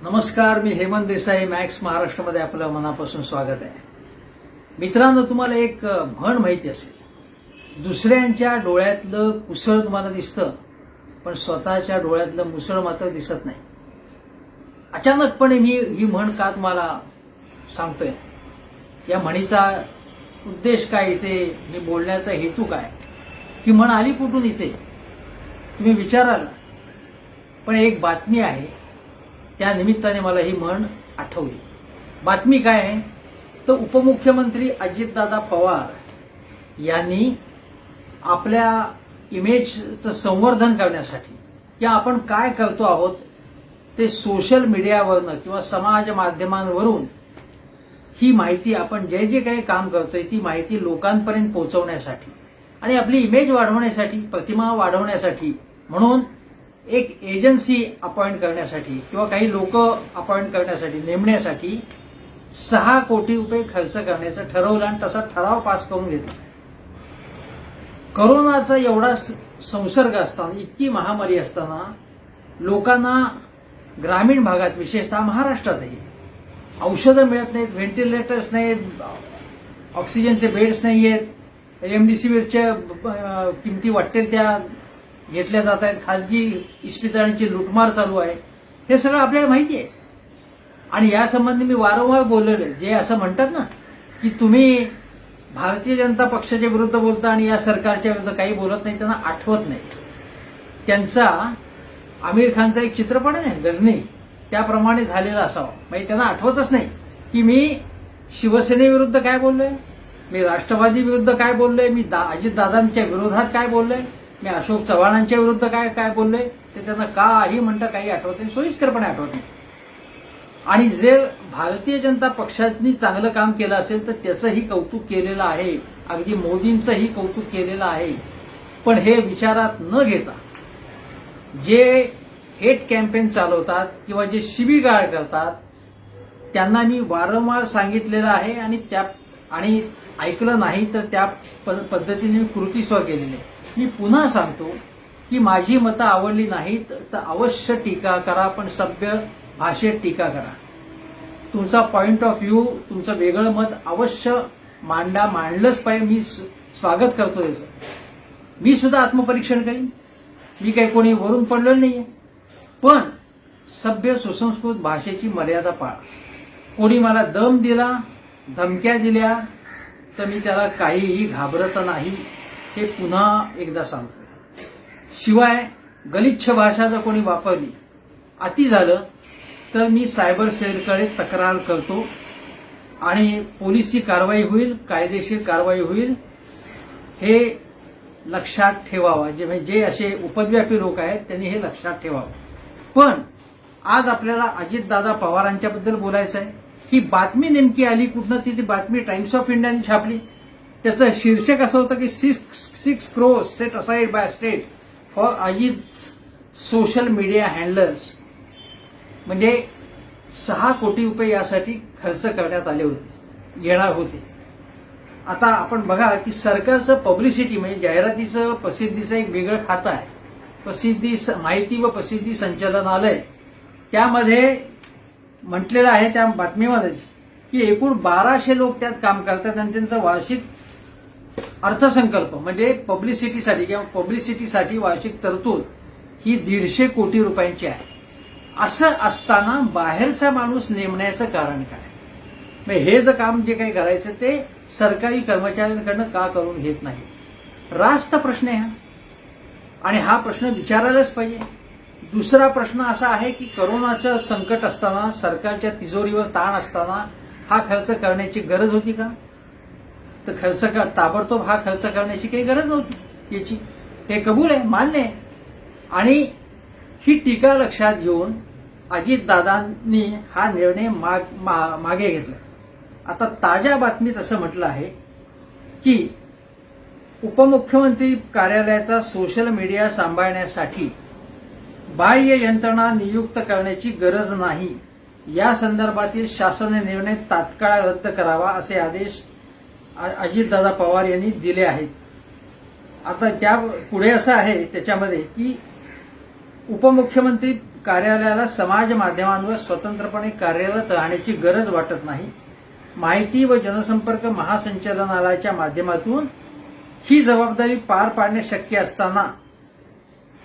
नमस्कार, मी हेमंत देसाई. मॅक्स महाराष्ट्रामध्ये आपलं मनापासून स्वागत आहे. मित्रांनो, तुम्हाला एक म्हण माहिती असेल, दुसऱ्यांच्या डोळ्यातलं कुसळ तुम्हाला दिसतं, पण स्वतःच्या डोळ्यातलं मुसळ मात्र दिसत नाही. अचानकपणे मी ही म्हण का तुम्हाला सांगतोय, या म्हणीचा उद्देश काय, इथे मी बोलण्याचा हेतू काय, ही म्हण आली कुठून इथे तुम्ही विचाराल. पण एक बातमी आहे, त्या निमित्ताने मला ही म्हण आठवली. बातमी काय आहे तर उपमुख्यमंत्री अजितदादा पवार यांनी आपल्या इमेजचं संवर्धन करण्यासाठी किंवा आपण काय करतो आहोत ते सोशल मीडियावरनं किंवा समाज माध्यमांवरून ही माहिती, आपण जे जे काही काम करतोय ती माहिती लोकांपर्यंत पोहोचवण्यासाठी आणि आपली इमेज वाढवण्यासाठी, प्रतिमा वाढवण्यासाठी म्हणून एक एजन्सी अपॉइंट करण्यासाठी किंवा काही लोक अपॉइंट करण्यासाठी, नेमण्यासाठी 6 कोटी रुपये खर्च करण्याचं ठरवलं आणि तसा ठराव पास करून घेतला. कोरोनाचा एवढा संसर्ग असताना, इतकी महामारी असताना लोकांना ग्रामीण भागात, विशेषतः महाराष्ट्रातही औषधं मिळत नाहीत, व्हेंटिलेटर्स नाहीत, ऑक्सिजनचे बेड्स नाहीयेत, रेमडेसिवीरच्या किमती वाटेल त्या घेतल्या जात आहेत, खासगी इस्पितळांची लुटमार चालू आहे, हे सगळं आपल्याला माहिती आहे. आणि यासंबंधी मी वारंवार बोललेलो आहे. जे असं म्हणतात ना की तुम्ही भारतीय जनता पक्षाच्या विरुद्ध बोलता आणि या सरकारच्या विरुद्ध काही बोलत नाही, त्यांना आठवत नाही. त्यांचा आमिर खानचा एक चित्रपट आहे गजनी, त्याप्रमाणे झालेला असावा. म्हणजे त्यांना आठवतच नाही की मी शिवसेनेविरुद्ध काय बोललोय, मी राष्ट्रवादी विरुद्ध काय बोललोय, मी अजितदादांच्या विरोधात काय बोललोय, मी अशोक चव्हाणांच्या विरुद्ध काय काय बोललोय, ते त्यांना काही म्हणतं काही आठवत नाही, सोयीस्करपणे आठवत नाही. आणि जे भारतीय जनता पक्षाने चांगलं काम केलं असेल तर त्याचंही कौतुक केलेलं आहे, अगदी मोदींचंही कौतुक केलेलं आहे. पण हे विचारात न घेता जे हेट कॅम्पेन चालवतात किंवा जे शिवीगाळ करतात त्यांना मी वारंवार सांगितलेलं आहे आणि ऐकलं नाही तर त्या पद्धतीने कृतीस्व केलेले. मी पुन्हा सांगतो की माझी मतं आवडली नाहीत तर अवश्य टीका करा, पण सभ्य भाषेत टीका करा. तुमचा पॉइंट ऑफ व्ह्यू, तुमचं वेगळं मत अवश्य मांडलंच पाहिजे. मी स्वागत करतो त्याचं. मी सुद्धा आत्मपरीक्षण करीन, मी काही कोणी वरून पडलेलं नाहीये. पण सभ्य सुसंस्कृत भाषेची मर्यादा पाळा. कोणी मला दम दिला, धमक्या दिल्या तर मी त्याला काहीही घाबरत नाही, हे पुन्हा एकदा सांगतो. शिवाय गलिच्छ भाषा जर कोणी वापरली, अति झालं तर मी सायबर सेलकडे तक्रार करतो आणि पोलिसी कारवाई होईल, कायदेशीर कारवाई होईल. हे लक्षात ठेवावं. जे असे उपद्व्यापी लोक आहेत त्यांनी हे लक्षात ठेवावं. पण आज आपल्याला अजितदादा पवारांच्याबद्दल बोलायचं आहे. ही बातमी नेमकी आली कुठनं, ती बातमी टाइम्स ऑफ इंडियाने छापली. त्याचं शीर्षक असं होतं की 6 crores set aside by state for Ajit social media handlers. म्हणजे 6 कोटी रुपये यासाठी खर्च करण्यात आले होते, येणार होते. आता आपण बघा की सरकारचं पब्लिसिटी म्हणजे जाहिरातीचं, प्रसिद्धीचं एक वेगळं खातं आहे, माहिती व प्रसिद्धी संचालनालय. त्यामध्ये म्हटलेलं आहे त्या बातमीमध्येच की एकूण 1200 लोक त्यात काम करतात आणि त्यांचा वार्षिक अर्थसंकल्प म्हणजे पब्लिसिटीसाठी किंवा पब्लिसिटीसाठी वार्षिक तरतूद ही 150 कोटी रुपयांची आहे. असं असताना बाहेरचा माणूस नेमण्याचं कारण काय? म्हणजे हे जे काम जे काही करायचं ते सरकारी कर्मचाऱ्यांकडनं का करून घेत नाही? रास्त प्रश्न आहे हा, आणि हा प्रश्न विचारायलाच पाहिजे. दुसरा प्रश्न असा आहे की कोरोनाचं संकट असताना, सरकारच्या तिजोरीवर ताण असताना हा खर्च करण्याची गरज होती का? तर ताबडतोब हा खर्च करण्याची काही गरज नव्हती याची, हे कबूल आहे, मान्य आहे. आणि ही टीका लक्षात घेऊन अजितदादांनी हा निर्णय मागे घेतला. आता ताज्या बातमीत असं म्हटलं आहे की उपमुख्यमंत्री कार्यालयाचा सोशल मीडिया सांभाळण्यासाठी बाह्य यंत्रणा नियुक्त करण्याची गरज नाही, या संदर्भातील शासन निर्णय तात्काळ रद्द करावा असे आदेश अजितदादा पवार यांनी दिले आहेत. आता त्या पुढे असं आहे त्याच्यामध्ये की उपमुख्यमंत्री कार्यालयाला समाज माध्यमांवर स्वतंत्रपणे कार्यरत राहण्याची गरज वाटत नाही. माहिती व जनसंपर्क महासंचालनालयाच्या माध्यमातून ही जबाबदारी पार पाडणे शक्य असताना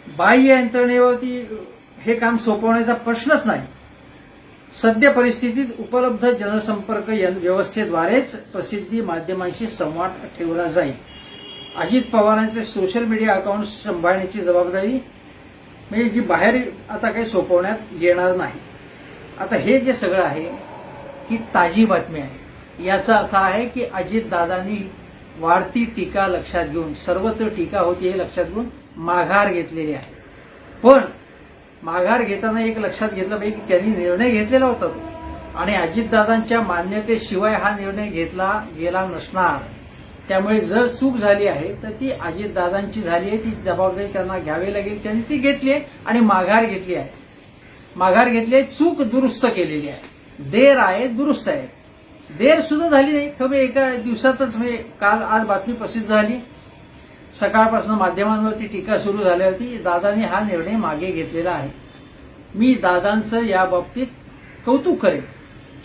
बाह्य यंत्रणेवरती हे काम सोपवण्याचा प्रश्नच नाही. सद्य परिस्थितीत उपलब्ध जनसंपर्क व्यवस्थेद्वारेच प्रसिद्धी माध्यमांशी संवाद ठेवला जाईल. अजित पवारांचे सोशल मीडिया अकाउंट सांभाळण्याची जबाबदारी म्हणजे जी बाहेर आता काही सोपवण्यात येणार नाही. आता हे जे सगळं आहे ही ताजी बातमी आहे. याचा अर्थ आहे की अजितदादांनी वाढती टीका लक्षात घेऊन, सर्वत्र टीका होती हे लक्षात घेऊन माघार घेतलेली आहे. पण माघार घेताना एक लक्षात घेतलं पाहिजे की त्यांनी निर्णय घेतलेला होता तो, आणि अजितदादांच्या मान्यतेशिवाय हा निर्णय घेतला गेला नसणार. त्यामुळे जर चूक झाली आहे तर ती अजितदादांची झाली आहे, ती जबाबदारी त्यांना घ्यावी लागेल. त्यांनी ती घेतली आहे आणि माघार घेतली आहे. माघार घेतली आहे, चूक दुरुस्त केलेली आहे. देर आहे, दुरुस्त आहे. देर सुद्धा झाली नाही. कमी एका दिवसातच म्हणजे काल आज बातमी प्रसिद्ध झाली. सकाळपासून माध्यमांवरती टीका सुरू झाली होती. दादांनी हा निर्णय मागे घेतलेला आहे. मी दादांचं या बाबतीत कौतुक करेन.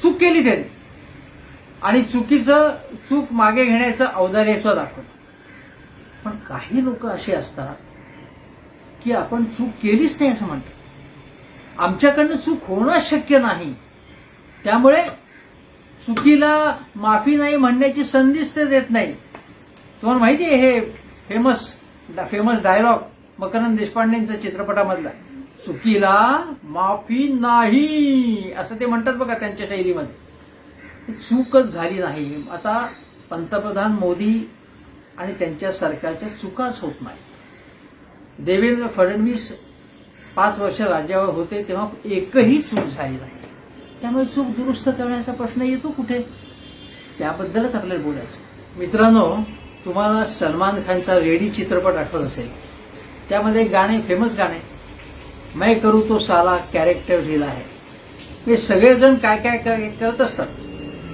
चूक केली त्यांनी आणि चूक मागे घेण्याचं औदार्य सुद्धा दाखवलं. पण काही लोक असे असतात की आपण चूक केलीच नाही असं म्हणतात. आमच्याकडनं चूक होणं शक्य नाही, त्यामुळे चुकीला माफी नाही म्हणण्याची संधीच ते देत नाही. तुम्हाला माहिती आहे हे फेमस डायलॉग मकरंद देशपांडेंच्या चित्रपटामधला, चुकीला माफी नाही असं ते म्हणतात बघा त्यांच्या शैलीमध्ये. चूकच झाली नाही. आता पंतप्रधान मोदी आणि त्यांच्या सरकारच्या चुकाच होत नाही. देवेंद्र फडणवीस 5 वर्ष राज्यावर होते तेव्हा एकही चूक झाली नाही. त्यामुळे चूक दुरुस्त करण्याचा प्रश्न येतो कुठे, त्याबद्दलच आपल्याला बोलायचं. मित्रांनो, तुम्हाला सलमान खानचा रेडी चित्रपट आठवत असेल. त्यामध्ये गाणे, फेमस गाणे, मैं करू तो साला कॅरेक्टर ढिला आहे. हे सगळेजण काय काय करत असतात.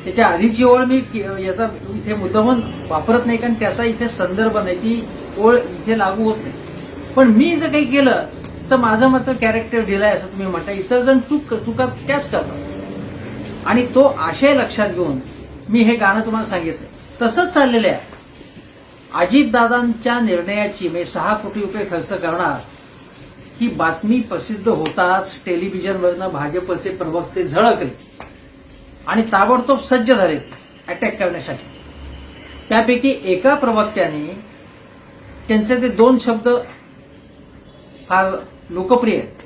त्याच्या आधीची ओळ मी याचा इथे मुद्दामून वापरत नाही, कारण त्याचा इथे संदर्भ नाही, ती ओळ इथे लागू होत नाही. पण मी जर काही केलं तर माझं मात्र कॅरेक्टर ढिला आहे असं तुम्ही म्हणता. इतर जण चुका त्याच करतात आणि तो आशय लक्षात घेऊन मी हे गाणं तुम्हाला सांगितलं. तसंच चाललेलं आहे. अजितदादांच्या निर्णयाची मी 6 कोटी रुपये खर्च करणार ही बातमी प्रसिद्ध होताच टेलिव्हिजनवरनं भाजपचे प्रवक्ते झळकले आणि ताबडतोब सज्ज झाले अटॅक करण्यासाठी. त्यापैकी एका प्रवक्त्याने त्यांचे ते 2 शब्द फार लोकप्रिय आहेत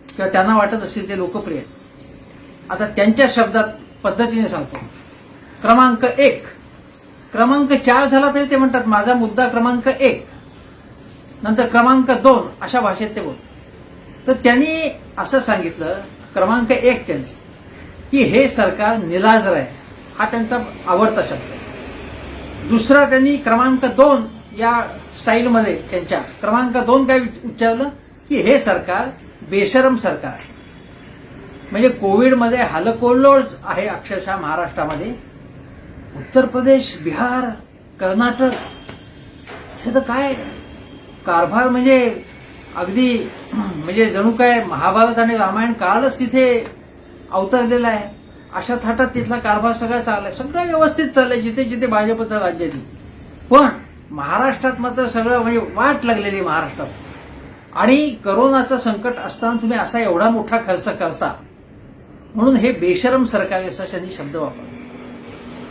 किंवा त्यांना वाटत असतील ते लोकप्रिय आहेत. आता त्यांच्या शब्दात पद्धतीने सांगतो. क्रमांक 1, क्रमांक 4 झाला तरी ते म्हणतात माझा मुद्दा क्रमांक 1, नंतर क्रमांक 2 अशा भाषेत ते बोलतात. तर त्यांनी असं सांगितलं क्रमांक 1 त्यांचं की हे सरकार निलाजर आहे, हा त्यांचा आवडता शब्द आहे. दुसरा त्यांनी क्रमांक 2 या स्टाईलमध्ये त्यांच्या क्रमांक 2 काय उच्चारलं की हे सरकार बेशरम सरकार आहे. म्हणजे कोविडमध्ये हलकोल्लोळ आहे अक्षरशः महाराष्ट्रामध्ये. उत्तर प्रदेश, बिहार, कर्नाटक हे तर काय कारभार म्हणजे अगदी म्हणजे जणू काय महाभारत आणि रामायण काळच तिथे अवतरलेला आहे. अशा थाटात तिथला कारभार सगळा चाललाय, सगळं व्यवस्थित चाललंय जिथे जिथे भाजपचं राज्य आहे. पण महाराष्ट्रात मात्र सगळं म्हणजे वाट लागलेली महाराष्ट्रात. आणि करोनाचं संकट असताना तुम्ही असा एवढा मोठा खर्च करता म्हणून हे बेशरम सरकार असा त्यांनी शब्द वापरला.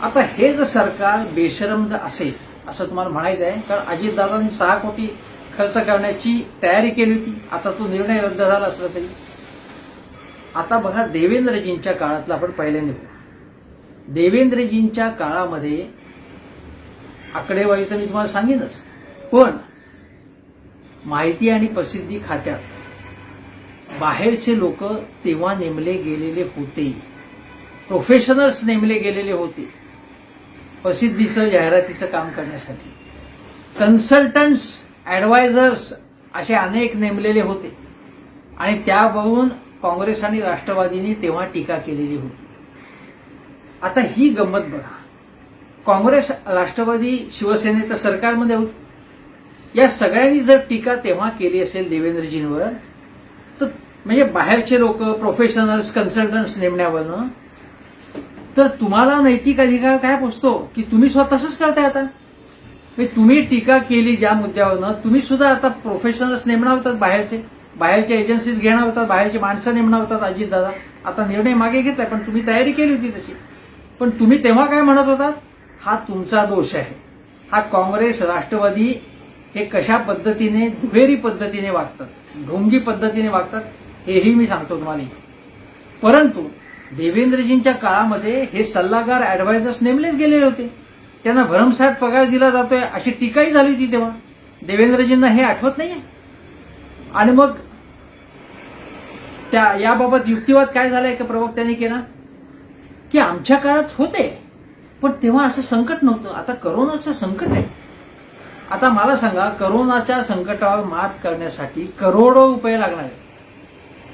आता हे जर सरकार बेशरम जर असेल असं तुम्हाला म्हणायचं आहे, कारण अजितदादांनी 6 कोटी खर्च करण्याची तयारी केली होती. आता तो निर्णय रद्द झाला असला तरी. आता बघा देवेंद्रजींच्या काळातला आपण पहिल्यांदा देवेंद्रजींच्या काळामध्ये आकडेवारी तर मी तुम्हाला सांगेनच, पण माहिती आणि प्रसिद्धी खात्यात बाहेरचे लोक तेव्हा नेमले गेलेले होते, प्रोफेशनल्स नेमले गेलेले होते प्रसिद्धीचं जाहिरातीचं काम करण्यासाठी. कन्सल्टंट्स, ऍडवायझर्स असे अनेक नेमलेले होते आणि त्यावरून काँग्रेस आणि राष्ट्रवादीने तेव्हा टीका केलेली होती. आता ही गंमत बघा, काँग्रेस, राष्ट्रवादी, शिवसेनेचं सरकारमध्ये होत. या सगळ्यांनी जर टीका तेव्हा केली असेल देवेंद्रजींवर तर म्हणजे बाहेरचे लोक प्रोफेशनल्स कन्सल्टंट्स नेमण्यावरनं, तर तुम्हाला नैतिक अधिकार काय पोचतो की तुम्ही स्वतः तसंच करताय आता. म्हणजे तुम्ही टीका केली ज्या मुद्द्यावरनं, तुम्ही सुद्धा आता प्रोफेशनल्स नेमणार होतात बाहेरच्या एजन्सीज घेणार होतात, बाहेरची माणसं नेमणार होतात. अजितदादा आता निर्णय मागे घेतलाय, पण तुम्ही तयारी केली होती तशी. पण तुम्ही तेव्हा काय म्हणत होतात, हा तुमचा दोष आहे. हा काँग्रेस राष्ट्रवादी हे कशा पद्धतीने दुहेरी पद्धतीने वागतात, ढोंगी पद्धतीने वागतात, हेही मी सांगतो तुम्हाला. परंतु देवेंद्रजींच्या काळामध्ये हे सल्लागार ऍडवायझर्स नेमलेच गेलेले होते. त्यांना भरमसाठ पगार दिला जातोय अशी टीकाही झाली होती तेव्हा. देवेंद्रजींना हे आठवत नाहीये. आणि मग याबाबत युक्तिवाद काय झालाय का प्रवक्त्यांनी केला की आमच्या काळात होते, पण तेव्हा असं संकट नव्हतं. आता करोनाचं संकट आहे. आता मला सांगा, करोनाच्या संकटावर मात करण्यासाठी करोडो रुपये लागणार आहे.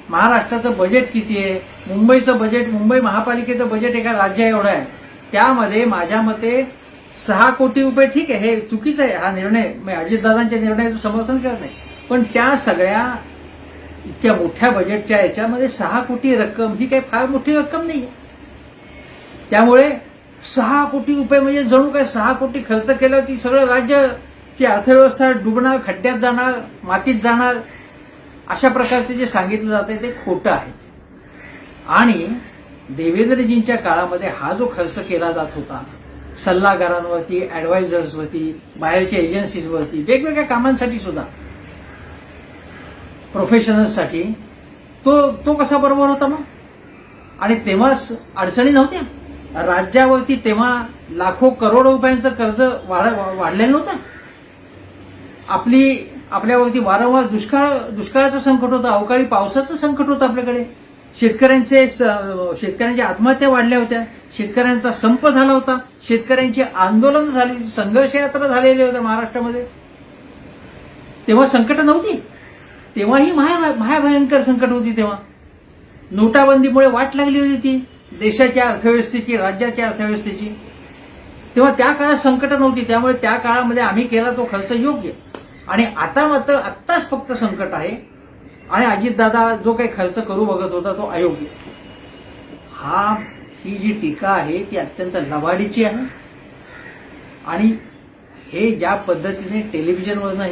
महाराष्ट्राचं बजेट किती आहे? मुंबईचं बजेट, मुंबई महापालिकेचं बजेट एका राज्या एवढं आहे. त्यामध्ये माझ्या मते 6 कोटी रुपये, ठीक आहे हे चुकीचं आहे हा निर्णय, मी अजितदादांच्या निर्णयाचं समर्थन करत नाही, पण त्या सगळ्या इतक्या मोठ्या बजेटच्या याच्यामध्ये 6 कोटी रक्कम ही काही फार मोठी रक्कम नाही. त्यामुळे 6 कोटी रुपये म्हणजे जणू काय 6 कोटी खर्च केल्यावरती सगळं राज्याची अर्थव्यवस्था डुबणार, खड्ड्यात जाणार, मातीत जाणार, अशा प्रकारचे जे सांगितलं जाते ते खोटं आहे. आणि देवेंद्रजींच्या काळामध्ये हा जो खर्च केला जात होता सल्लागारांवरती, ऍडवायझर्सवरती, बाहेरच्या एजन्सीजवरती, वेगवेगळ्या कामांसाठी सुद्धा, प्रोफेशनल्ससाठी, तो कसा बरोबर होता मग? आणि तेव्हा अडचणी नव्हत्या. राज्यावरती तेव्हा लाखो करोडो रुपयांचं कर्ज वाढलेलं नव्हतं. आपल्यावरती वारंवार दुष्काळाचं संकट होतं, अवकाळी पावसाचं संकट होतं आपल्याकडे. शेतकऱ्यांच्या आत्महत्या वाढल्या होत्या, शेतकऱ्यांचा संप झाला होता, शेतकऱ्यांची आंदोलन झाली, संघर्ष यात्रा झालेल्या होत्या महाराष्ट्रामध्ये. तेव्हा संकट नव्हती. तेव्हाही महाभयंकर संकट होती. तेव्हा नोटाबंदीमुळे वाट लागली होती ती देशाच्या अर्थव्यवस्थेची, राज्याच्या अर्थव्यवस्थेची. तेव्हा त्या काळात संकट नव्हती. त्यामुळे त्या काळामध्ये आम्ही केला तो खर्च योग्य. आणि आता मात्र आत्ताच फक्त संकट आहे आणि अजितदादा जो काही खर्च करू बघत होता तो अयोग्य. ही जी टीका आहे ती अत्यंत लवाडीची आहे. आणि हे ज्या पद्धतीने टेलिव्हिजनवरनं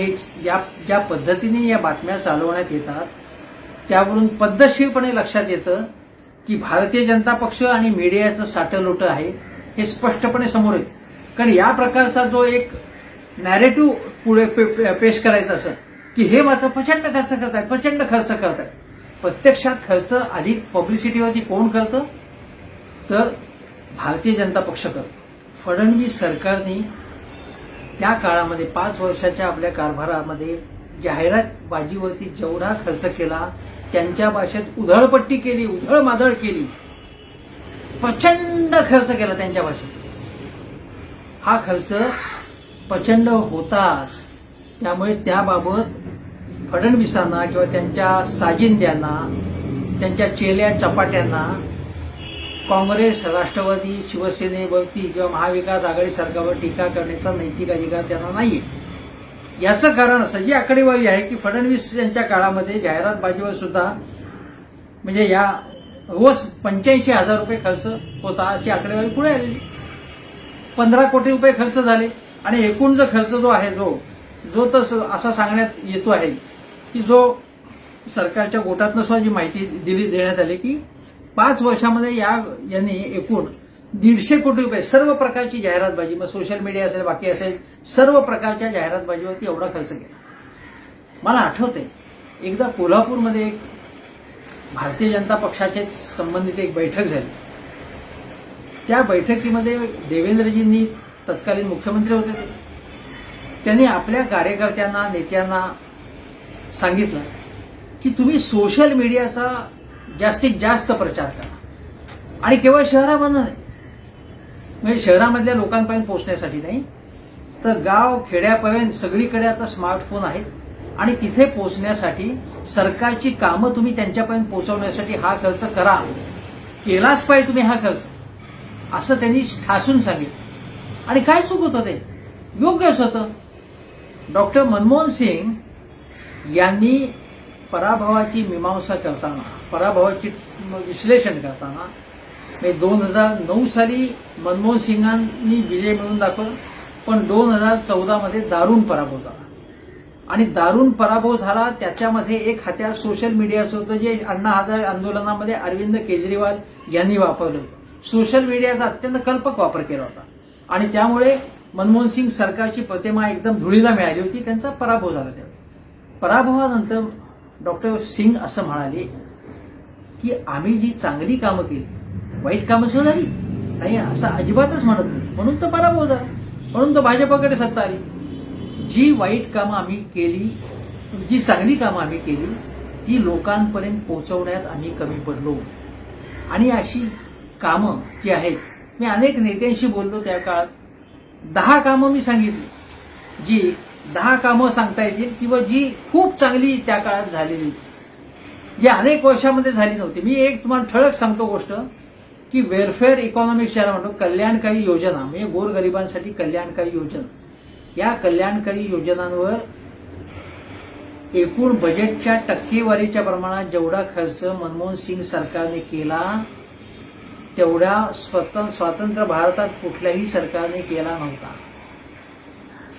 ज्या पद्धतीने या बातम्या चालवण्यात येतात त्यावरून पद्धतशीरपणे लक्षात येतं की भारतीय जनता पक्ष आणि मीडियाचं साटलोटं आहे हे स्पष्टपणे समोर येतं. कारण या प्रकारचा जो एक नॅरेटिव्ह पुढे पेश करायचा असं की हे मात्र प्रचंड खर्च करतायत. प्रत्यक्षात खर्च अधिक पब्लिसिटीवरती कोण करतं तर भारतीय जनता पक्ष करतो. फडणवीस सरकारने त्या काळामध्ये 5 वर्षाच्या आपल्या कारभारामध्ये जाहिरातबाजीवरती जेवढा खर्च केला, त्यांच्या भाषेत उधळपट्टी केली, उधळमाधळ केली, प्रचंड खर्च केला त्यांच्या भाषेत. हा खर्च प्रचंड होताच. त्यामुळे त्याबाबत फडणवीसांना किंवा त्यांच्या साजिंद्यांना, त्यांच्या चेल्या चपाट्यांना काँग्रेस, राष्ट्रवादी, शिवसेनेवरती किंवा महाविकास आघाडी सरकारवर टीका करण्याचा नैतिक अधिकार त्यांना नाहीये. याचं कारण असं जी आकडेवारी आहे की फडणवीस यांच्या काळामध्ये जाहिरातबाजीवर सुद्धा म्हणजे या रोज 85,000 रुपये खर्च होता अशी आकडेवारी पुढे आलेली. 15 कोटी रुपये खर्च झाले. आणि एकूण जो खर्च जो आहे जो तर असा सांगण्यात येतो आहे की जो सरकारच्या गोटातनं सुद्धा जी माहिती देण्यात आली की 5 वर्षामध्ये यांनी एकूण 150 कोटी रुपये सर्व प्रकारची जाहिरातबाजी, मग सोशल मीडिया असेल, बाकी असेल, सर्व प्रकारच्या जाहिरातबाजीवरती एवढा खर्च केला. मला आठवते एकदा कोल्हापूरमध्ये एक भारतीय जनता पक्षाचेच संबंधित एक बैठक झाली. त्या बैठकीमध्ये देवेंद्रजींनी, तत्कालीन मुख्यमंत्री होते ते, त्यांनी आपल्या कार्यकर्त्यांना, नेत्यांना सांगितलं की तुम्ही सोशल मीडियाचा जास्तीत जास्त प्रचार करा. आणि केवळ शहरामध्ये नाही, म्हणजे शहरामधल्या लोकांपर्यंत पोहोचण्यासाठी नाही, तर गाव खेड्यापर्यंत सगळीकडे आता स्मार्टफोन आहेत आणि तिथे पोहोचण्यासाठी सरकारची कामं तुम्ही त्यांच्यापर्यंत पोहोचवण्यासाठी हा खर्च करा, केलाच पाहिजे तुम्ही हा खर्च, असं त्यांनी ठासून सांगितलं. आणि काय चूक होतं ते योग्यच होतं. डॉक्टर मनमोहन सिंग यांनी पराभवाची मीमांसा करताना, पराभवाची विश्लेषण करताना 2009 साली मनमोहन सिंगांनी विजय मिळवून दाखवला, पण 2014 मध्ये दारुण पराभव झाला. आणि दारुण पराभव झाला त्याच्यामध्ये एक हत्यार सोशल मीडियाचं होतं, जे अण्णा हजारे आंदोलनामध्ये अरविंद केजरीवाल यांनी वापरलं होतं. सोशल मीडियाचा अत्यंत कल्पक वापर केला होता आणि त्यामुळे मनमोहन सिंग सरकारची प्रतिमा एकदम धुळीला मिळाली होती. त्यांचा पराभव झाला. त्या पराभवानंतर डॉक्टर सिंग असं म्हणाले की आम्ही जी चांगली कामं केली, वाईट कामं सुद्धा झाली नाही असं अजिबातच म्हणत नाही, म्हणून तो पराभव झाला, म्हणून तो भाजपकडे सत्ता आली. जी वाईट कामं आम्ही केली, जी चांगली कामं आम्ही केली ती लोकांपर्यंत पोहोचवण्यात आम्ही कमी पडलो. आणि अशी कामं जी आहेत, मी अनेक नेत्यांशी बोललो त्या काळात, 10 कामं मी सांगितली, जी 10 कामं सांगता येतील किंवा जी खूप चांगली त्या काळात झालेली होती, जी अनेक वर्षामध्ये झाली नव्हती. मी एक तुम्हाला ठळक सांगतो गोष्ट की वेलफेअर इकॉनॉमिक्स ज्याला म्हणतो, कल्याणकारी योजना, म्हणजे गोरगरिबांसाठी कल्याणकारी योजना, या कल्याणकारी योजनांवर एकूण बजेटच्या टक्केवारीच्या प्रमाणात जेवढा खर्च मनमोहन सिंग सरकारने केला तेवढा स्वतंत्र भारतात कुठल्याही सरकारने केला नव्हता.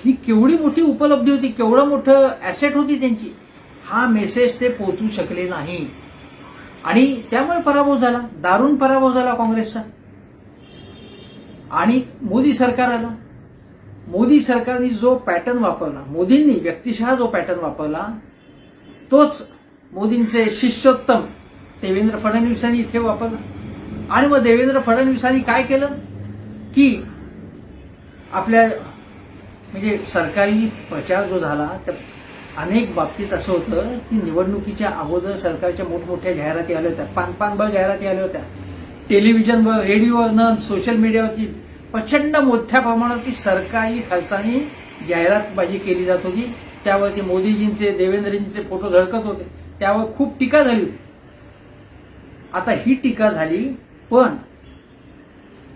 ही केवढी मोठी उपलब्धी होती, केवढं मोठं ऍसेट होती त्यांची. हा मेसेज ते पोहोचू शकले नाही आणि त्यामुळे पराभव झाला, दारुण पराभव झाला काँग्रेसचा. आणि मोदी सरकार आलं. मोदी सरकारने जो पॅटर्न वापरला, मोदींनी व्यक्तिशः जो पॅटर्न वापरला, तोच मोदींचे शिष्योत्तम देवेंद्र फडणवीसांनी इथे वापरला. आणि मग देवेंद्र फडणवीसांनी काय केलं की आपल्या म्हणजे सरकारी प्रचार जो झाला त्या अनेक बाबतीत असं होतं की निवडणुकीच्या अगोदर सरकारच्या मोठमोठ्या जाहिराती आल्या होत्या, पानभर जाहिराती आल्या होत्या, टेलिव्हिजनवर, रेडिओवर, सोशल मीडियावरती प्रचंड मोठ्या प्रमाणात सरकारी खर्चाने जाहिरातबाजी केली जात होती. त्यावरती मोदीजींचे, देवेंद्रजींचे फोटो झळकत होते, त्यावर खूप टीका झाली होती. आता ही टीका झाली, पण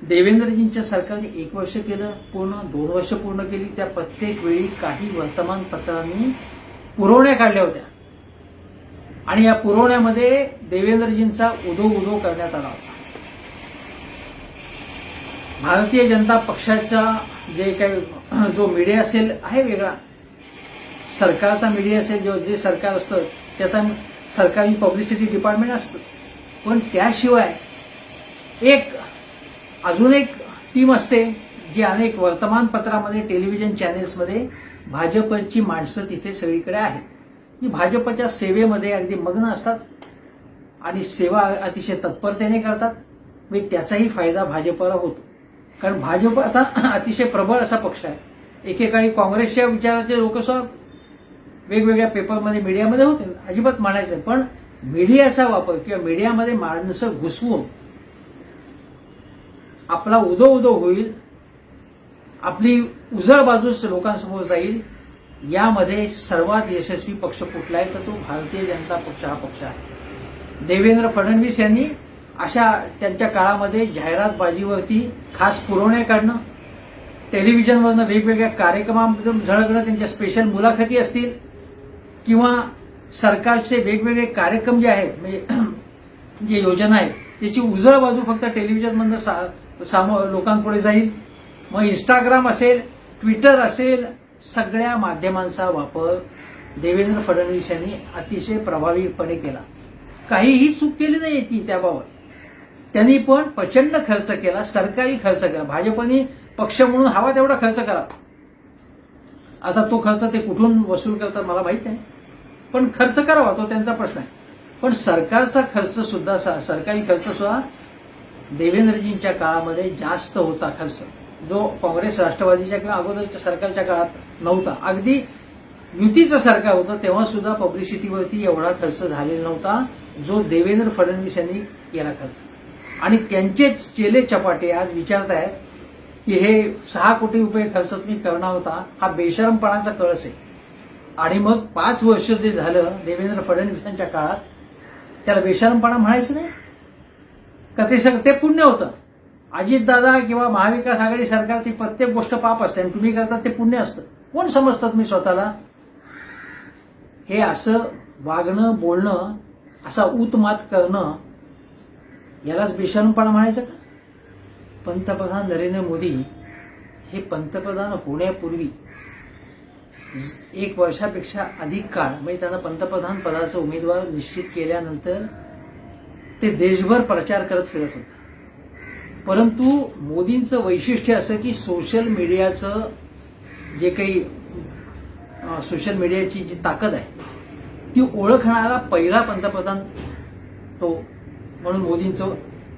देवेंद्रजींच्या सरकारने 1 वर्ष केलं पूर्ण, 2 वर्ष पूर्ण केली. त्या प्रत्येक वेळी काही वर्तमानपत्रांनी पुरवण्या काढल्या होत्या आणि या पुरवण्यामध्ये देवेंद्रजींचा उदो करण्यात आला होता. भारतीय जनता पक्षाचा जे काही जो मीडिया असेल आहे वेगळा, सरकारचा मीडिया असेल, जे सरकार असतं त्याचा सरकारी पब्लिसिटी डिपार्टमेंट असतं, पण त्याशिवाय अजून एक टीम असते जी अनेक वर्तमानपत्रामध्ये, टेलिव्हिजन चॅनेल्समध्ये भाजपची माणसं तिथे सगळीकडे आहेत, जी भाजपच्या सेवेमध्ये अगदी मग्न असतात आणि सेवा अतिशय तत्परतेने करतात. म्हणजे त्याचाही फायदा भाजपला होतो, कारण भाजप आता अतिशय प्रबळ असा पक्ष आहे. एकेकाळी काँग्रेसच्या विचाराचे लोक सुद्धा वेगवेगळ्या पेपरमध्ये, मीडियामध्ये होते, अजिबात मानायचं, पण मीडियाचा वापर किंवा मीडियामध्ये माणसं घुसवून आपला उदो होईल, आपली उजळ बाजूस लोकांसमोर जाईल, यामध्ये सर्वात यशस्वी पक्ष कुठला आहे तर तो भारतीय जनता पक्ष हा पक्ष आहे. देवेंद्र फडणवीस यांनी अशा त्यांच्या काळामध्ये जाहिरातबाजीवरती खास पुरवण्या काढणं, टेलिव्हिजनवरनं वेगवेगळ्या कार्यक्रमांमधून झळकणं, त्यांच्या स्पेशल मुलाखती असतील किंवा सरकारचे वेगवेगळे कार्यक्रम जे आहेत, म्हणजे जे योजना आहेत त्याची उजळ बाजू फक्त टेलिव्हिजनमधनं लोकांपुढे जाईल. मग इंस्टाग्राम असेल, ट्विटर असेल, सगळ्या माध्यमांचा वापर देवेंद्र फडणवीस यांनी अतिशय प्रभावीपणे केला. काहीही चूक केली नाही ती त्याबाबत. त्यांनी पण प्रचंड खर्च केला, सरकारी खर्च केला. भाजपने पक्ष म्हणून हवा तेवढा खर्च करा. आता तो खर्च ते कुठून वसूल करतात मला माहित नाही, पण खर्च करावा तो त्यांचा प्रश्न आहे. पण सरकारचा खर्च सुद्धा, सरकारी खर्च सुद्धा देवेंद्रजींच्या काळामध्ये जास्त होता खर्च, जो काँग्रेस राष्ट्रवादीच्या किंवा अगोदरच्या सरकारच्या काळात नव्हता. अगदी युतीचं सरकार होतं तेव्हा सुद्धा पब्लिसिटीवरती एवढा खर्च झालेला नव्हता जो देवेंद्र फडणवीस यांनी केला खर्च. आणि त्यांचेच चेले चपाटे आज विचारतायत की हे 6 कोटी रुपये खर्च तुम्ही करणार होता, हा बेशरमपणाचा कळस आहे. आणि मग 5 वर्ष जे झालं देवेंद्र फडणवीसांच्या काळात, त्याला बेशरमपणा म्हणायचं नाही का? ते पुण्य होतं. अजितदादा किंवा महाविकास आघाडी सरकार ती प्रत्येक गोष्ट पाप असते आणि तुम्ही करतात ते पुण्य असतं. कोण समजतात मी स्वतःला? हे असं वागणं बोलणं असा उतमात करणं यालाच बेशरमपणा म्हणायचं का? पंतप्रधान नरेंद्र मोदी हे पंतप्रधान होण्यापूर्वी 1 वर्षापेक्षा अधिक काळ म्हणजे त्यांना पंतप्रधान पदाचा उमेदवार निश्चित केल्यानंतर ते देशभर प्रचार करत फिरत होते. परंतु मोदींचं वैशिष्ट्य असं की सोशल मीडियाचं जे काही सोशल मीडियाची जी ताकद आहे ती ओळखणारा पहिला पंतप्रधान तो म्हणून मोदींचं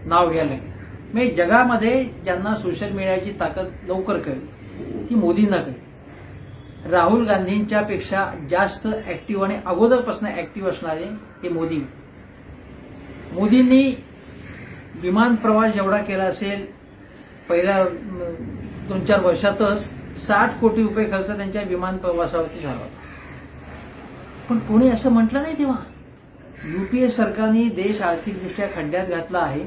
नाव घ्यायला लागेल. म्हणजे जगामध्ये ज्यांना सोशल मीडियाची ताकद लवकर कळली ती मोदींना कळली. राहुल गांधींच्या पेक्षा जास्त ऍक्टिव्ह आणि अगोदरपासून ऍक्टिव्ह असणारे हे मोदी. मोदींनी विमान प्रवास जेवढा केला असेल पहिल्या 2-4 वर्षातच 60 कोटी रुपये खर्च त्यांच्या विमान प्रवासावरती झाला होता. पण कोणी असं म्हटलं नाही तेव्हा. युपीए सरकारने देश आर्थिकदृष्ट्या खड्ड्यात घातला आहे,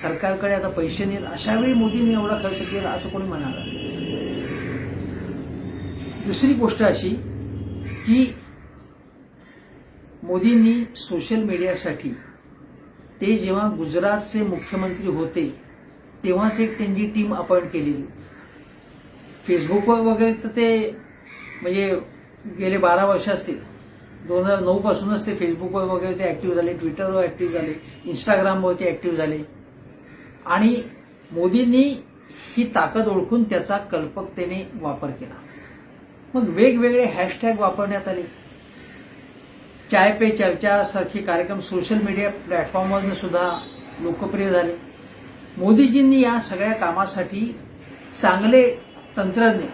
सरकारकडे आता पैसे नाहीत, अशा वेळी मोदींनी एवढा खर्च केला असं कोणी म्हणाला. दुसरी गोष्ट अशी की मोदींनी सोशल मीडियासाठी ते जेव्हा गुजरातचे मुख्यमंत्री होते तेव्हाच एक त्यांची टीम अपॉइंट केलेली. फेसबुकवर वगैरे तर ते म्हणजे गेले 12 वर्ष असतील, 2009 पासूनच ते फेसबुकवर वगैरे ते ऍक्टिव्ह झाले, ट्विटरवर ऍक्टिव्ह झाले, इंस्टाग्रामवर ते ऍक्टिव्ह झाले. आणि मोदींनी ही ताकद ओळखून त्याचा कल्पकतेने वापर केला. मग वेगवेगळे हॅशटॅग वापरण्यात आले. चाय पे चर्चा सारखे कार्यक्रम सोशल मीडिया प्लॅटफॉर्मवरून सुद्धा लोकप्रिय झाले. मोदीजींनी या सगळ्या कामासाठी चांगले तंत्रज्ञ,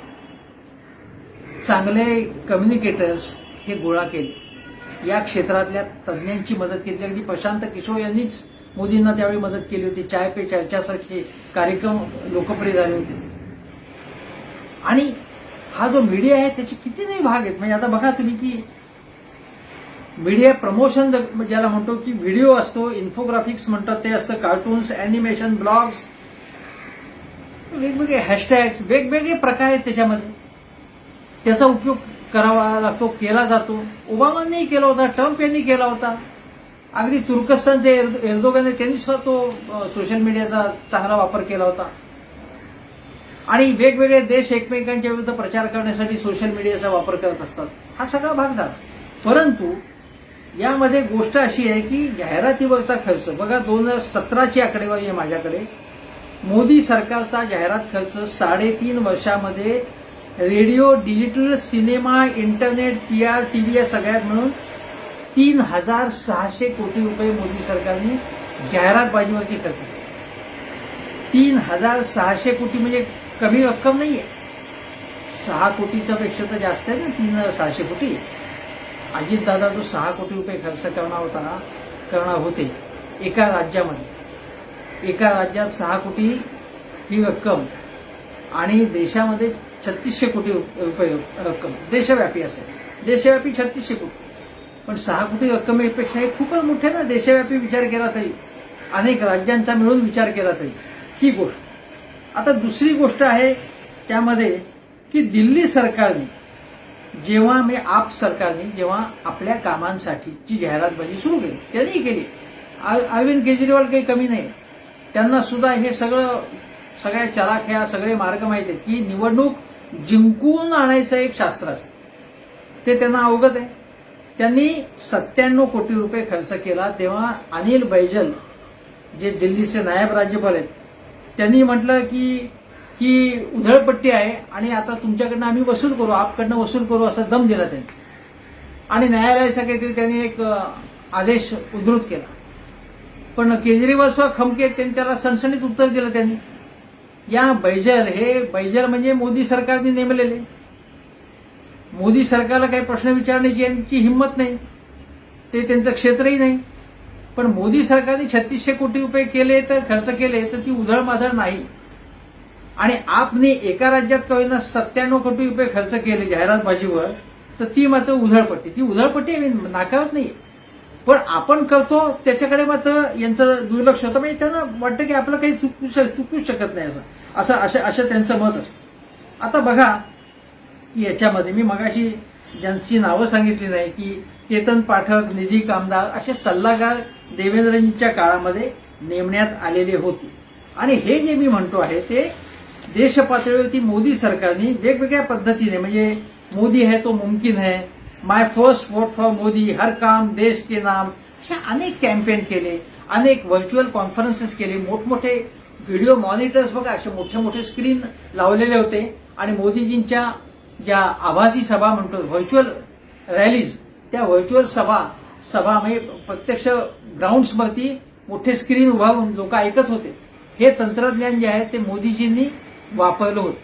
चांगले कम्युनिकेटर्स हे गोळा केले. या क्षेत्रातल्या तज्ज्ञांची मदत केली. अगदी प्रशांत किशोर यांनीच मोदींना त्यावेळी मदत केली होती. चाय पे चर्चासारखे कार्यक्रम लोकप्रिय झाले होते. आणि हा जो मीडिया आहे त्याचे किती नाही भाग आहेत. म्हणजे आता बघा तुम्ही की मीडिया प्रमोशन ज्याला म्हणतो की व्हिडिओ असतो, इन्फोग्राफिक्स म्हणतात ते असतं, कार्टून्स, अॅनिमेशन, ब्लॉग्स, वेगवेगळे हॅशटॅग्स, वेगवेगळे प्रकार आहेत त्याच्यामध्ये. त्याचा उपयोग करावा लागतो, केला जातो. ओबामांनीही केला होता, ट्रम्प यांनी केला होता, अगदी तुर्कस्तानचे एर्दोगान त्यांनी सुद्धा तो सोशल मीडियाचा चांगला वापर केला होता. आणि वेगवेगळे देश एकमेकांच्या विरुद्ध प्रचार करण्यासाठी सोशल मीडियाचा वापर करत असतात. हा सगळा भाग झाला. परंतु यामध्ये गोष्ट अशी आहे की जाहिरातीवरचा खर्च बघा, 2017ची आकडेवारी आहे माझ्याकडे. मोदी सरकारचा जाहिरात खर्च 3.5 वर्षामध्ये radio, digital, cinema, internet, PR, TV या सगळ्यात मिळून 3,600 कोटी रुपये मोदी सरकारने जाहिरातबाजीवरती खर्च केला. 3,600 कोटी म्हणजे कमी रक्कम नाहीये. 6 कोटीच्या पेक्षा तर जास्त आहे ना 3,600 कोटी. अजितदादा जो 6 कोटी रुपये खर्च करणार होते एका राज्यामध्ये, एका राज्यात 6 कोटी ही रक्कम आणि देशामध्ये 3600 कोटी रुपये रक्कम देशव्यापी असेल, देशव्यापी 3600 कोटी. पण 6 कोटी रक्कमेपेक्षा हे खूपच मोठे ना. देशव्यापी विचार केला तरी, अनेक राज्यांचा मिळून विचार केला तरी ही गोष्ट. आता दुसरी गोष्ट आहे त्यामध्ये की दिल्ली सरकारने जेव्हा आप सरकारने जेव्हा आपल्या कामांसाठीची जाहिरातबाजी सुरू केली, त्यांनी केली. अरविंद केजरीवाल काही कमी नाही. त्यांना सुद्धा हे सगळ्या चलाख्या, सगळे मार्ग माहिती आहेत की निवडणूक जिंकून आणायचं एक शास्त्र असतं, ते त्यांना अवगत आहे. त्यांनी 97 कोटी रुपये खर्च केला. तेव्हा अनिल बैजल जे दिल्लीचे नायब राज्यपाल आहेत त्यांनी म्हटलं की उधळपट्टी आहे आणि आता तुमच्याकडनं आम्ही वसूल करू, आपकडनं वसूल करू असा दम दिला त्यांनी. आणि न्यायालयाचा काहीतरी त्यांनी एक आदेश उद्धृत केला. पण केजरीवाल सुद्धा खमके, त्यांनी त्याला सणसणीत उत्तर दिलं. त्यांनी या बैजल म्हणजे मोदी सरकारने नेमलेले. मोदी सरकारला काही प्रश्न विचारण्याची यांची हिंमत नाही, ते त्यांचं क्षेत्रही नाही. पण मोदी सरकारने 3600 कोटी रुपये केले तर खर्च केले तर ती उधळमाधळ नाही. आणि आपने एका राज्यात का होईना 97 कोटी रुपये खर्च केले जाहिरातबाजीवर, तर ती मात्र उधळपट्टी. ती उधळपट्टी आम्ही नाकारत नाही, पण आपण करतो त्याच्याकडे मात्र यांचं दुर्लक्ष होतं. म्हणजे त्यांना वाटतं की आपलं काही चुकूच शकत नाही असं त्यांचं मत असतं. आता बघा की याच्यामध्ये मी मगाशी ज्यांची नावं सांगितली नाही की केतन पाठक, निधी कामदार असे सल्लागार देवेंद्रजींच्या काळामध्ये नेमण्यात आलेले होते. आणि हे जे मी म्हणतो आहे ते देश पातळीवरती मोदी सरकारने वेगवेगळ्या पद्धतीने, म्हणजे मोदी है तो मुमकिन है, माय फर्स्ट वोट फॉर मोदी, हर काम देश के नाम, अशा अनेक कॅम्पेन केले, अनेक व्हर्च्युअल कॉन्फरन्सेस केले, मोठमोठे व्हिडिओ मॉनिटर्स बघा असे मोठे मोठे स्क्रीन लावलेले होते. आणि मोदीजींच्या ज्या आभासी सभा म्हणतो, व्हर्च्युअल रॅलीज, त्या व्हर्च्युअल सभा म्हणजे प्रत्यक्ष ग्राउंड्सवरती मोठे स्क्रीन उभारून लोक ऐकत होते. हे तंत्रज्ञान जे आहे ते मोदीजींनी वापरलं होतं.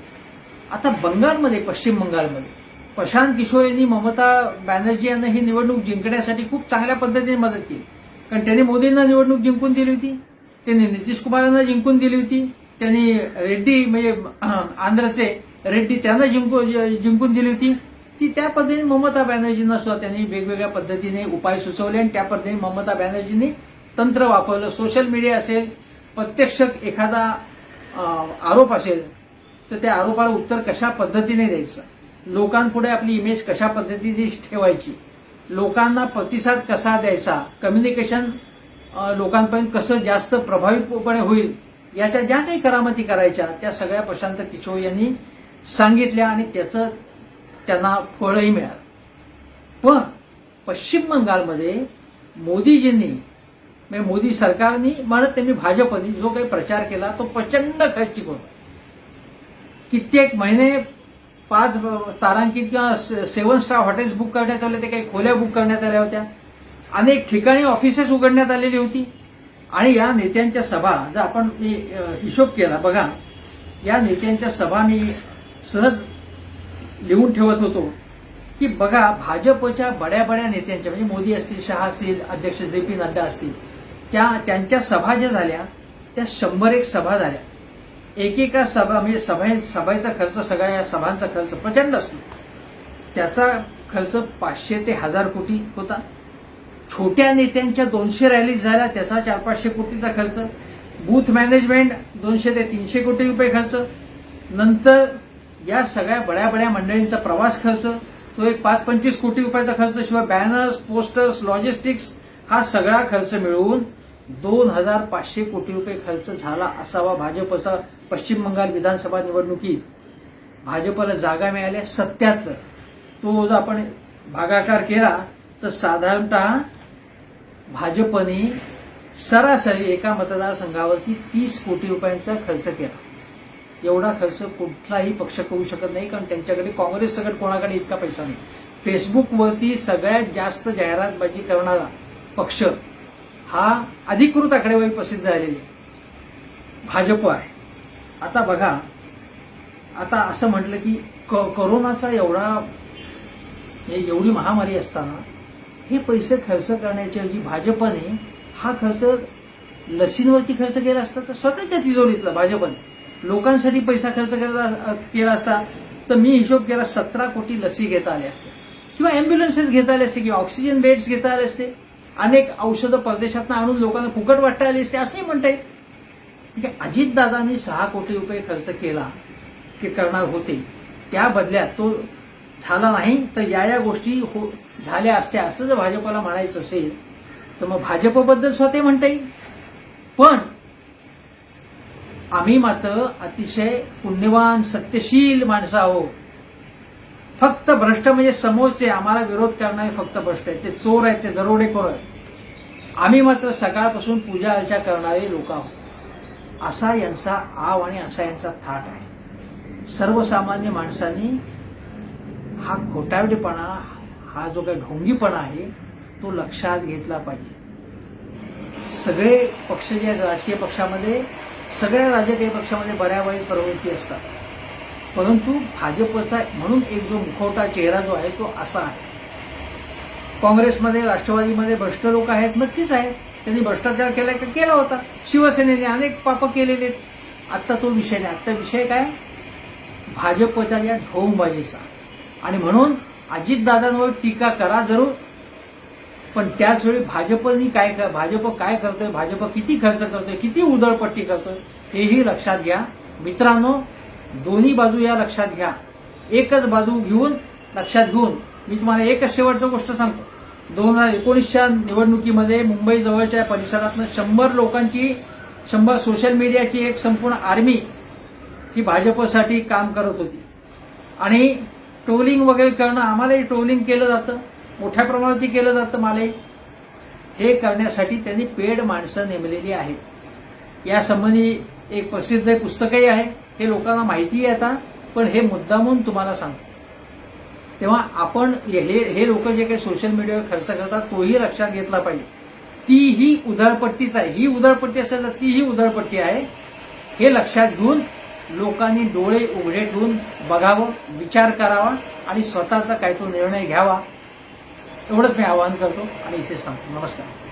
आता बंगालमध्ये, पश्चिम बंगालमध्ये प्रशांत किशोर यांनी ममता बॅनर्जी यांना ही निवडणूक जिंकण्यासाठी खूप चांगल्या पद्धतीने मदत केली. कारण त्यांनी मोदींना निवडणूक जिंकून दिली होती, त्यांनी नितीश कुमारांना जिंकून दिली होती, त्यांनी रेड्डी म्हणजे आंध्रचे रेड्डी त्यांना जिंकून दिली होती. ती त्या पद्धतीने ममता बॅनर्जींना सुद्धा त्यांनी वेगवेगळ्या पद्धतीने उपाय सुचवले आणि त्या पद्धतीने ममता बॅनर्जींनी तंत्र वापरलं. सोशल मीडिया असेल, प्रत्यक्ष एखादा आरोप असेल तर त्या आरोपाला उत्तर कशा पद्धतीने द्यायचं, लोकांपुढे आपली इमेज कशा पद्धतीने ठेवायची, लोकांना प्रतिसाद कसा द्यायचा, कम्युनिकेशन लोकांपर्यंत कसं जास्त प्रभावीपणे होईल, याच्या ज्या काही करामती करायच्या त्या सगळ्या प्रशांत किशोर यांनी सांगितल्या आणि त्याचं त्यांना फळही मिळालं. पण पश्चिम बंगालमध्ये मोदीजींनी, म्हणजे मोदी सरकारनी म्हणत त्यांनी भाजपनी जो काही प्रचार केला तो प्रचंड खर्चिक होता. कित्येक महिने 5 तारांकित किंवा 7 स्टार हॉटेल्स बुक करण्यात आले होते, काही खोल्या बुक करण्यात आल्या होत्या, अनेक ठिकाणी ऑफिसेस उघडण्यात आलेली होती. आणि या नेत्यांच्या सभा जर आपण हिशोब केला बघा, या नेत्यांच्या सभा मी सहज लिहून ठेवत होतो की बघा भाजपच्या बड्या नेत्यांच्या, म्हणजे मोदी असतील, शहा असतील, अध्यक्ष JP नड्डा असतील, त्यांच्या सभा ज्या झाल्या त्या 101 सभा झाल्या. एकेका सभा म्हणजे सभेचा खर्च, सगळ्या सभांचा खर्च प्रचंड असतो. त्याचा खर्च 500 ते 1000 कोटी होता. छोट्या नेत्यांच्या 200 रॅलीज झाल्या, त्याचा 400-500 कोटीचा खर्च. बूथ मॅनेजमेंट 200 ते 300 कोटी रुपये खर्च. नंतर या सगळ्या बड्या मंडळींचा प्रवास खर्च, तो एक 5-25 कोटी रुपयाचा खर्च. शिवाय बॅनर्स, पोस्टर्स, लॉजिस्टिक्स, हा सगळा खर्च मिळून 2500 कोटी रुपये खर्च झाला असावा भाजपचा. पश्चिम बंगाल विधानसभा निवडणुकीत भाजपला जागा मिळाल्या 77. तो जर आपण भागाकार केला तर साधारणतः भाजपने सरासरी एका मतदारसंघावरती 30 कोटी रुपयांचा खर्च केला. एवढा खर्च कुठलाही पक्ष करू शकत नाही, कारण त्यांच्याकडे काँग्रेस सगळं कोणाकडे इतका पैसा नाही. फेसबुकवरती सगळ्यात जास्त जाहिरातबाजी करणारा पक्ष हा अधिकृत आकडेवारी प्रसिद्ध झालेली भाजप आहे. आता बघा, आता असं म्हटलं की कोरोनाचा एवढी महामारी असताना हे पैसे खर्च करण्याच्या ऐवजी भाजपने हा खर्च लसींवरती खर्च केला असता तर स्वतःच्या तिजोरीतला भाजपने लोकांसाठी पैसा खर्च केला असता तर मी हिशोब केला 17 कोटी लसी घेता आल्या असत्या, किंवा अँब्युलन्सेस घेता आले असते, किंवा ऑक्सिजन बेड्स घेता आले असते, अनेक औषधं परदेशातून आणून लोकांना फुकट वाटता आली असते, असंही म्हणता येईल. म्हणजे अजितदादांनी 6 कोटी रुपये खर्च केला की करणार होते, त्या बदल्यात तो झाला नाही, तर या गोष्टी झाल्या असत्या असं जर भाजपला म्हणायचं असेल तर मग भाजपबद्दल स्वतः म्हणता येईल. पण आम्ही मात्र अतिशय पुण्यवान सत्यशील माणसं आहोत. फक्त भ्रष्ट म्हणजे समोरचे आम्हाला विरोध करणारे फक्त भ्रष्ट आहेत, ते चोर आहेत, ते दरोडेखोर आहेत. आम्ही मात्र सकाळपासून पूजा अर्चा करणारे लोक आहोत. असा यांचा आव आणि असा यांचा थाट आहे. सर्वसामान्य माणसांनी हा खोटारडेपणा, हा जो काही ढोंगीपणा आहे तो लक्षात घेतला पाहिजे. सगळे पक्ष जे राजकीय पक्षामध्ये, सगळ्या राजकीय पक्षामध्ये बऱ्यावाईट प्रवृत्ती असतात, परंतु भाजपचा म्हणून एक जो मुखवटा चेहरा जो आहे तो असा आहे. काँग्रेसमध्ये, राष्ट्रवादीमध्ये भ्रष्ट लोक आहेत, नक्कीच आहेत, त्यांनी भ्रष्टाचार केला होता. शिवसेनेने अनेक पापं केलेले. आता तो विषय नाही. आता विषय काय, भाजपच्या या ढोंगबाजीचा. आणि म्हणून अजितदादांवर टीका करा जरूर, पण त्याचवेळी भाजप काय करतोय, भाजप किती खर्च करतोय, किती उधळपट्टी करतोय हेही लक्षात घ्या. मित्रांनो, दोन्ही बाजू या लक्षात घ्या. एकच बाजू लक्षात घेऊन मी तुम्हाला एकच शेवटची गोष्ट सांगतो. 2019च्या निवडणुकीमध्ये मुंबई जवळच्या परिसरातनं 100 लोकांची 100 सोशल मीडियाची एक संपूर्ण आर्मी ही भाजपसाठी काम करत होती आणि ट्रोलिंग वगैरे करणं, आम्हालाही ट्रोलिंग केलं जातं, मोठ्या प्रमाणात केलं जातं माले. हे करण्यासाठी त्यांनी पेड माणसं नेमलेली आहेत. यासंबंधी एक प्रसिद्ध पुस्तकही आहे, हे लोकांना माहिती आहे आता, पण हे मुद्दामून तुम्हाला सांगतो. तेव्हा आपण हे लोक जे काही सोशल मीडियावर खर्च करतात तोही लक्षात घेतला पाहिजे. तीही उधळपट्टीच आहे. ही उधळपट्टी असेल तर तीही उधळपट्टी आहे. हे लक्षात घेऊन लोकांनी डोळे उघडे ठेवून बघावं, विचार करावा आणि स्वतःचा काय तो निर्णय घ्यावा, एवढंच मी आवाहन करतो आणि इथेच थांबतो. नमस्कार.